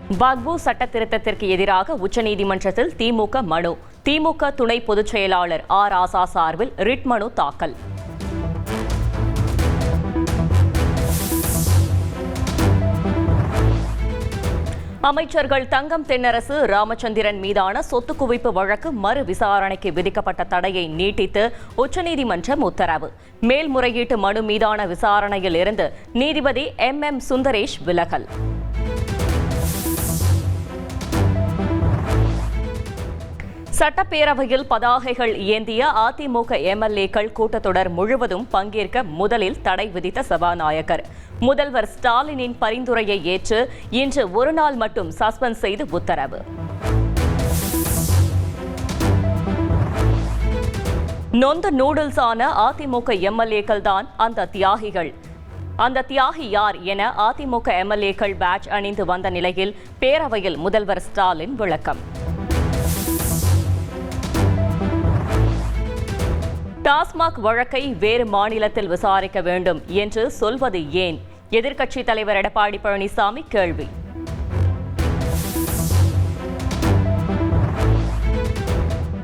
வக்ஃபு சட்ட திருத்தத்திற்கு எதிராக உச்சநீதிமன்றத்தில் திமுக மனு. திமுக துணை பொதுச் செயலாளர் ராசா சார்பில் ரிட் மனு தாக்கல். அமைச்சர்கள் தங்கம் தென்னரசு, ராமச்சந்திரன் மீதான சொத்து குவிப்பு வழக்கு மறு விசாரணைக்கு விதிக்கப்பட்ட தடையை நீட்டித்து உச்சநீதிமன்றம் உத்தரவு. மேல்முறையீட்டு மனு மீதான விசாரணையில் இருந்து நீதிபதி MM சுந்தரேஷ் விலகல். சட்டப்பேரவையில் பதாகைகள் ஏந்திய அதிமுக MLA-க்கள் கூட்டத்தொடர் முழுவதும் பங்கேற்க முதலில் தடை விதித்த சபாநாயகர் முதல்வர் ஸ்டாலினின் பரிந்துரையை ஏற்று இன்று ஒரு நாள் மட்டும் சஸ்பெண்ட் செய்து உத்தரவு. நொந்த நூடுல்ஸ் ஆன அதிமுக MLA-க்கள் தான் அந்த தியாகிகள். அந்த தியாகி யார் என அதிமுக MLA-க்கள் பேட்ஜ் அணிந்து வந்த நிலையில் பேரவையில் முதல்வர் ஸ்டாலின் விளக்கம். டாஸ்மாக் வழக்கை வேறு மாநிலத்தில் விசாரிக்க வேண்டும் என்று சொல்வது ஏன்? எதிர்க்கட்சித் தலைவர் எடப்பாடி பழனிசாமி கேள்வி.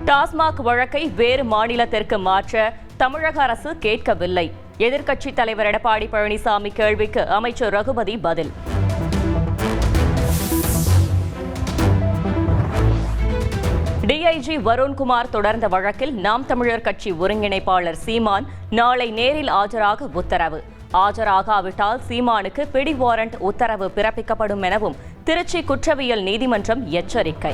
டாஸ்மாக் வழக்கை வேறு மாநிலத்திற்கு மாற்ற தமிழக அரசு கேட்கவில்லை. எதிர்க்கட்சித் தலைவர் எடப்பாடி பழனிசாமி கேள்விக்கு அமைச்சர் ரகுபதி பதில். DIG வருண்குமார் தொடர்ந்த வழக்கில் நாம் தமிழர் கட்சி ஒருங்கிணைப்பாளர் சீமான் நாளை நேரில் ஆஜராக உத்தரவு. ஆஜராகாவிட்டால் சீமானுக்கு பிடி வாரண்ட் உத்தரவு பிறப்பிக்கப்படும் எனவும் திருச்சி குற்றவியல் நீதிமன்றம் எச்சரிக்கை.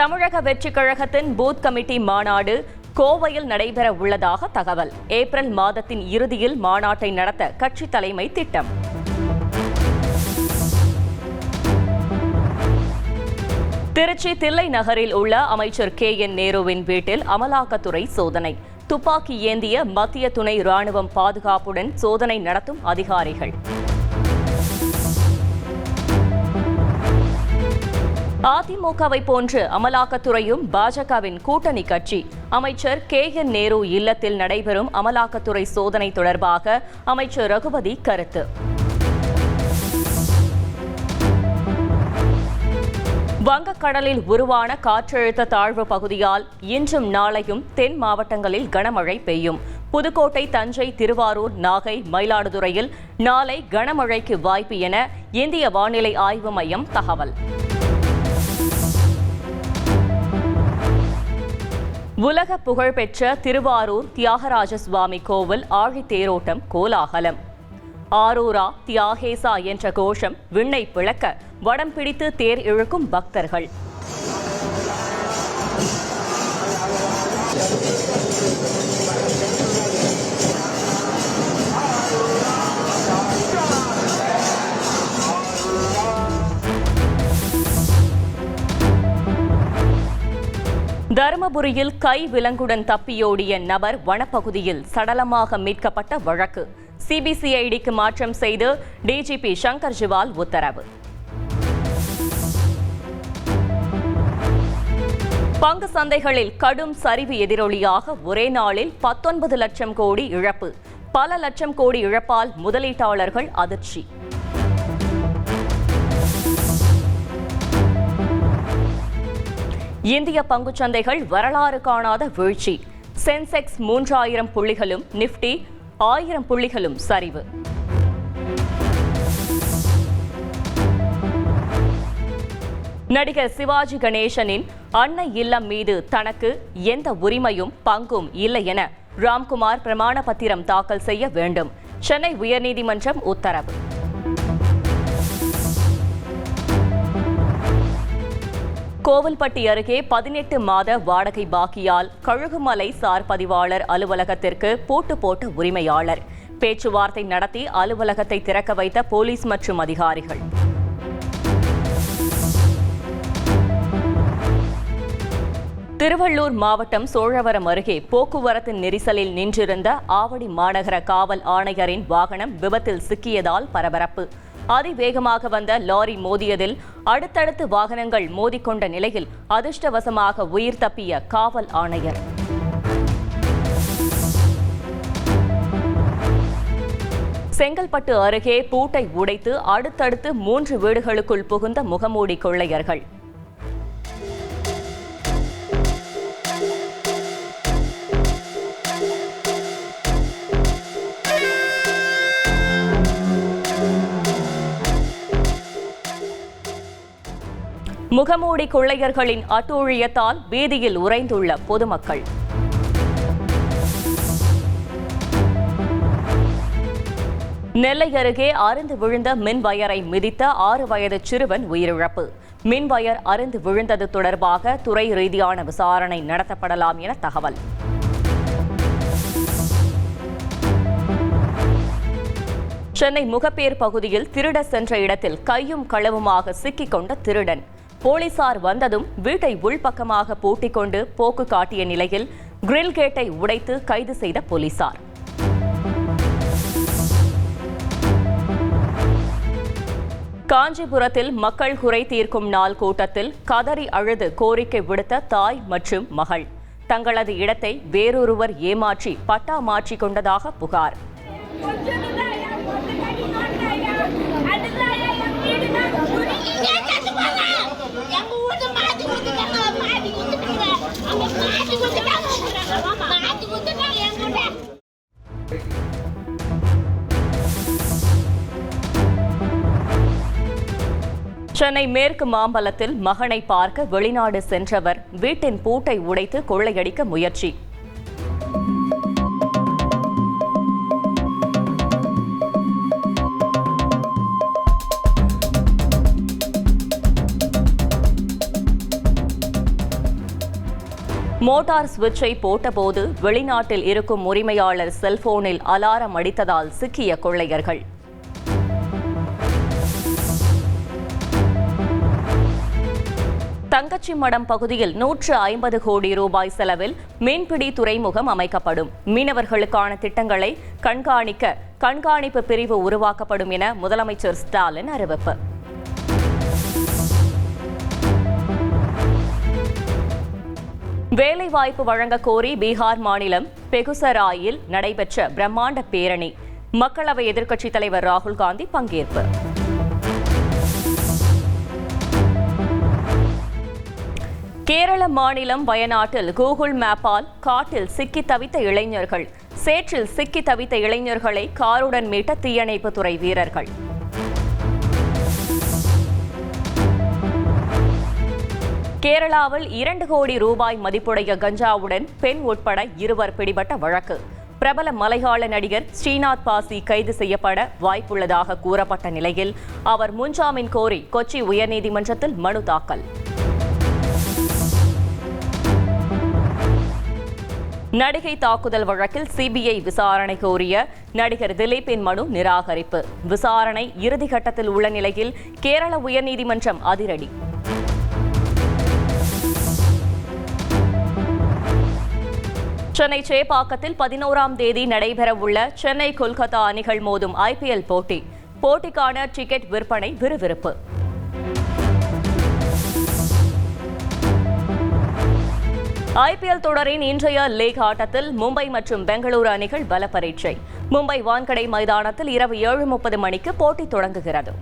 தமிழக வெற்றிக் கழகத்தின் பூத் கமிட்டி மாநாடு கோவையில் நடைபெற உள்ளதாக தகவல். ஏப்ரல் மாதத்தின் இறுதியில் மாநாட்டை நடத்த கட்சி தலைமை திட்டம். திருச்சி தில்லை நகரில் உள்ள அமைச்சர் KN நேருவின் வீட்டில் அமலாக்கத்துறை சோதனை. துப்பாக்கி ஏந்திய மத்திய துணை ராணுவம் பாதுகாப்புடன் சோதனை நடத்தும் அதிகாரிகள். அதிமுகவை போன்று அமலாக்கத்துறையும் பாஜகவின் கூட்டணி கட்சி. அமைச்சர் KN நேரு இல்லத்தில் நடைபெறும் அமலாக்கத்துறை சோதனை தொடர்பாக அமைச்சர் ரகுபதி கருத்து. வங்கக்கடலில் உருவான காற்றழுத்த தாழ்வு பகுதியால் இன்றும் நாளையும் தென் மாவட்டங்களில் கனமழை பெய்யும். புதுக்கோட்டை, தஞ்சை, திருவாரூர், நாகை, மயிலாடுதுறையில் நாளை கனமழைக்கு வாய்ப்பு என இந்திய வானிலை ஆய்வு மையம் தகவல். உலக புகழ்பெற்ற திருவாரூர் தியாகராஜ சுவாமி கோவில் ஆழித்தேரோட்டம் கோலாகலம். ஆரூரா தியாகேசா என்ற கோஷம் விண்ணை பிளக்க வடம் பிடித்து தேர் இழுக்கும் பக்தர்கள். தருமபுரியில் கை விலங்குடன் தப்பியோடிய நபர் வனப்பகுதியில் சடலமாக மீட்கப்பட்ட வழக்கு. CBCIDக்கு மாற்றம் செய்து DGP சங்கர் ஜிவால் உத்தரவு. பங்கு சந்தைகளில் கடும் சரிவு எதிரொலியாக ஒரே நாளில் 19 லட்சம் கோடி இழப்பு. பல லட்சம் கோடி இழப்பால் முதலீட்டாளர்கள் அதிர்ச்சி. இந்திய பங்குச்சந்தைகள் வரலாறு காணாத வீழ்ச்சி. சென்செக்ஸ் 3000 புள்ளிகளும், நிப்டி 1000 புள்ளிகளும் சரிவு. நடிகர் சிவாஜி கணேசனின் அன்னை இல்லம் மீது தனக்கு எந்த உரிமையும் பங்கும் இல்லை என ராம்குமார் பிரமாண பத்திரம் தாக்கல் செய்ய வேண்டும். சென்னை உயர்நீதிமன்றம் உத்தரவு. கோவில்பட்டி அருகே 18 மாத வாடகை பாக்கியால் கழுகுமலை சார் பதிவாளர் அலுவலகத்திற்கு பூட்டு போட்ட உரிமையாளர். பேச்சுவார்த்தை நடத்தி அலுவலகத்தை திறக்க வைத்த போலீஸ் மற்றும் அதிகாரிகள். திருவள்ளூர் மாவட்டம் சோழவரம் அருகே போக்குவரத்து நெரிசலில் நின்றிருந்த ஆவடி மாநகர காவல் ஆணையரின் வாகனம் விபத்தில் சிக்கியதால் பரபரப்பு. அதிவேகமாக வந்த லாரி மோதியதில் அடுத்தடுத்து வாகனங்கள் மோதிக்கொண்ட நிலையில் அதிர்ஷ்டவசமாக உயிர் தப்பிய காவல் ஆணையர். செங்கல்பட்டு அருகே பூட்டை உடைத்து அடுத்தடுத்து 3 வீடுகளுக்குள் புகுந்த முகமூடி கொள்ளையர்கள். முகமூடி கொள்ளையர்களின் அட்டூழியத்தால் வீதியில் உறைந்துள்ள பொதுமக்கள். நெல்லை அருகே அறுந்து விழுந்த மின் வயரை மிதித்த 6 வயது சிறுவன் உயிரிழப்பு. மின் வயர் அறுந்து விழுந்தது தொடர்பாக துறை ரீதியான விசாரணை நடத்தப்படலாம் என தகவல். சென்னை முகப்பேர் பகுதியில் திருட சென்ற இடத்தில் கையும் களவுமாக சிக்கிக் கொண்ட திருடன். போலீசார் வந்ததும் வீட்டை உள்பக்கமாக பூட்டிக் கொண்டு போக்கு காட்டிய நிலையில் கிரில் கேட்டை உடைத்து கைது செய்த போலீசார். காஞ்சிபுரத்தில் மக்கள் குறை தீர்க்கும் நாள் கூட்டத்தில் கதறி அழுது கோரிக்கை விடுத்த தாய் மற்றும் மகள். தங்களது இடத்தை வேறொருவர் ஏமாற்றி பட்டா மாற்றிக் கொண்டதாக புகார். சென்னை மேற்கு மாம்பலத்தில் மகனை பார்க்க வெளிநாடு சென்றவர் வீட்டின் பூட்டை உடைத்து கொள்ளையடிக்க முயற்சி. மோட்டார் சுவிட்சை போட்டபோது வெளிநாட்டில் இருக்கும் உரிமையாளர் செல்போனில் அலாரம் அடித்ததால் சிக்கிய கொள்ளையர்கள். தங்கச்சிமடம் பகுதியில் 150 கோடி ரூபாய் செலவில் மீன்பிடி துறைமுகம் அமைக்கப்படும். மீனவர்களுக்கான திட்டங்களை கண்காணிக்க கண்காணிப்பு பிரிவு உருவாக்கப்படும் என முதலமைச்சர் ஸ்டாலின் அறிவிப்பு. வேலைவாய்ப்பு வழங்க கோரி பீகார் மாநிலம் பெகுசராயில் நடைபெற்ற பிரம்மாண்ட பேரணி. மக்களவை எதிர்க்கட்சித் தலைவர் ராகுல் காந்தி பங்கேற்பு. கேரள மாநிலம் வயநாட்டில் கூகுள் மேப்பால் காட்டில் சிக்கி தவித்த இளைஞர்கள். சேற்றில் சிக்கி தவித்த இளைஞர்களை காருடன் மீட்ட தீயணைப்புத்துறை வீரர்கள். கேரளாவில் 2 கோடி ரூபாய் மதிப்புடைய கஞ்சாவுடன் பெண் உட்பட 2 பிடிபட்ட வழக்கு. பிரபல மலையாள நடிகர் ஸ்ரீநாத் பாசி கைது செய்யப்பட வாய்ப்புள்ளதாக கூறப்பட்ட நிலையில் அவர் முன்ஜாமீன் கோரி கொச்சி உயர்நீதிமன்றத்தில் மனு தாக்கல். நடிகை தாக்குதல் வழக்கில் சிபிஐ விசாரணை கோரிய நடிகர் திலீப்பின் மனு நிராகரிப்பு. விசாரணை இறுதிக்கட்டத்தில் உள்ள நிலையில் கேரள உயர்நீதிமன்றம் அதிரடி. சென்னை சேப்பாக்கத்தில் 11ஆம் தேதி நடைபெறவுள்ள சென்னை கொல்கத்தா அணிகள் மோதும் IPL போட்டிக்கான டிக்கெட் விற்பனை விறுவிறுப்பு. IPL தொடரின் இன்றைய லீக் ஆட்டத்தில் மும்பை மற்றும் பெங்களூரு அணிகள் பல பரீட்சை. மும்பை வான்கடை மைதானத்தில் இரவு 7:30 மணிக்கு போட்டி தொடங்குகிறது.